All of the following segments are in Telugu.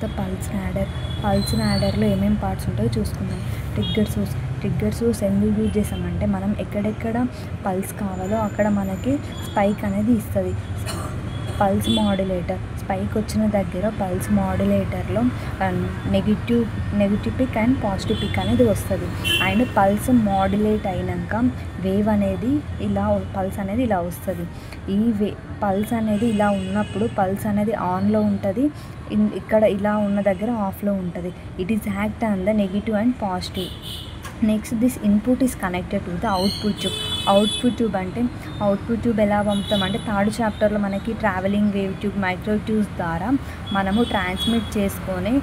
తర్వాత పల్స్ యాడర్లో ఏమేమి పార్ట్స్ ఉంటాయో చూసుకుందాం. ట్రిగ్గర్ సోర్స్ ఎందుకు యూజ్ చేసామంటే మనం ఎక్కడెక్కడ పల్స్ కావాలో అక్కడ మనకి స్పైక్ అనేది ఇస్తుంది. పల్స్ మాడ్యులేటర్ స్పైక్ వచ్చిన దగ్గర పల్స్ మాడ్యులేటర్లో negative peak and positive peak అనేది వస్తుంది. అండ్ పల్స్ మాడ్యులేట్ అయినాక వేవ్ అనేది పల్స్ అనేది ఇలా వస్తుంది. పల్స్ అనేది ఇలా ఉన్నప్పుడు పల్స్ అనేది ఆన్లో ఉంటుంది, ఇక్కడ ఇలా ఉన్న దగ్గర ఆఫ్లో ఉంటుంది. It is act on the negative and positive. Next this input is connected to the output tube. Output tube ఎలా పంపుతామంటే థర్డ్ చాప్టర్లో మనకి travelling wave tube, micro tubes ద్వారా మనము ట్రాన్స్మిట్ చేసుకొని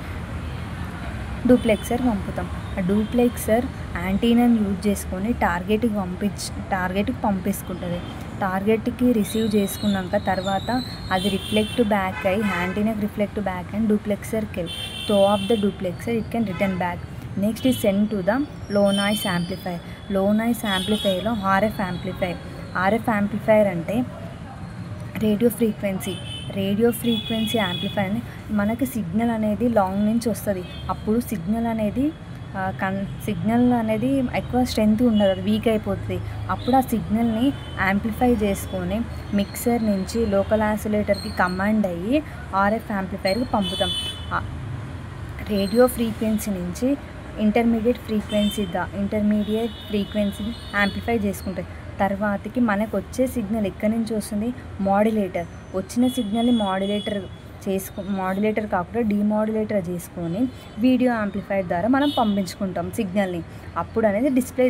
డూప్లెక్సర్ పంపుతాం. ఆ డూప్లెక్సర్ యాంటీనాని యూజ్ చేసుకొని టార్గెట్కి పంపించుకుంటుంది. టార్గెట్కి రిసీవ్ చేసుకున్నాక తర్వాత అది రిఫ్లెక్ట్ బ్యాక్ అయ్యి యాంటీనాకి రిఫ్లెక్ట్ బ్యాక్ అండ్ డూప్లెక్సర్కి వెళ్ళి తో of the duplexer it can return back. Next is send to the low noise యాంప్లిఫైర్లో RF amplifier అంటే రేడియో ఫ్రీక్వెన్సీ యాంప్లిఫైర్. మనకి సిగ్నల్ అనేది లాంగ్ నుంచి వస్తుంది. అప్పుడు సిగ్నల్ అనేది ఎక్కువ స్ట్రెంత్ ఉండదు, అది వీక్ అయిపోతుంది. అప్పుడు ఆ సిగ్నల్ని యాంప్లిఫై చేసుకొని మిక్సర్ నుంచి లోకల్ ఆసిలేటర్కి కమాండ్ అయ్యి RF యాంప్లిఫైర్కి పంపుతాం. రేడియో ఫ్రీక్వెన్సీ నుంచి ఇంటర్మీడియట్ ఫ్రీక్వెన్సీ యాంప్లిఫై చేసుకుంటాయి. తర్వాతకి మనకు వచ్చే సిగ్నల్ ఎక్కడి నుంచి వస్తుంది, మాడ్యులేటర్. వచ్చిన సిగ్నల్ని మాడ్యులేటర్ కాకుండా డీమాడ్యులేటర్ చేసుకొని వీడియో యాంప్లిఫైర్ ద్వారా మనం పంపించుకుంటాం సిగ్నల్ని. అప్పుడు అనేది డిస్ప్లే